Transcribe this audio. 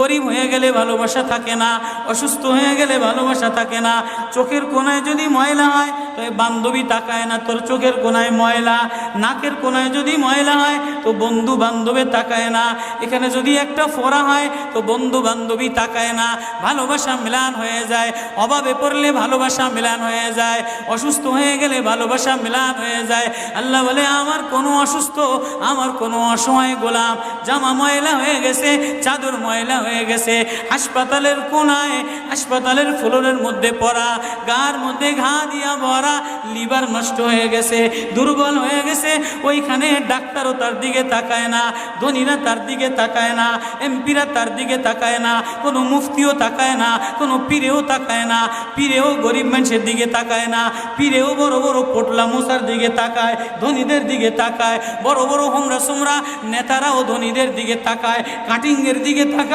গরিব হয়ে গেলে ভালোবাসা থাকে না, অসুস্থ হয়ে গেলে ভালোবাসা থাকে না। চোখের কোনায় যদি ময়লা হয় তো বান্ধবী তাকায় না তোর চোখের কোনায় ময়লা, নাকের কোনায় যদি ময়লা হয় তো বন্ধু বান্ধবে তাকায় না, এখানে যদি একটা ফোড়া হয় তো বন্ধু বান্ধবী তাকায় না। ভালোবাসা মিলান হয়ে যায়, অভাবে পড়লে ভালোবাসা মিলান হয়ে যায়, অসুস্থ হয়ে গেলে ভালোবাসা মিলান হয়ে যায়। আল্লাহ বলে আমার কোনো অসুস্থ, আমার কোনো অসহায় গোলাম জামা ময়লা হয়ে গেছে, চাদর ময়লা হয়ে গেছে, হাসপাতালের কোনায় হাসপাতালের ফ্লোরের মধ্যে পড়া, গার মধ্যে ঘা দিয়া ভরা, লিভার নষ্ট হয়ে গেছে, দুর্বল হয়ে গেছে, ওইখানে ডাক্তারও তার দিকে তাকায় না, ধনীরা তার দিকে তাকায় না, এমপিরা তার দিকে তাকায় না, কোনো মুফতিও তাকায় না, কোনো পীরেও তাকায় না, পীরেও গরিব মানুষের দিকে তাকায় না, পীরেও বড় বড় পোটলা মশার দিকে তাকায়, ধনীদের দিকে তাকায়, বড় বড় হোমরা সোমরা নেতারাও ধনীদের দিকে তাকায়, কাটিংয়ের দিকে তাকায়।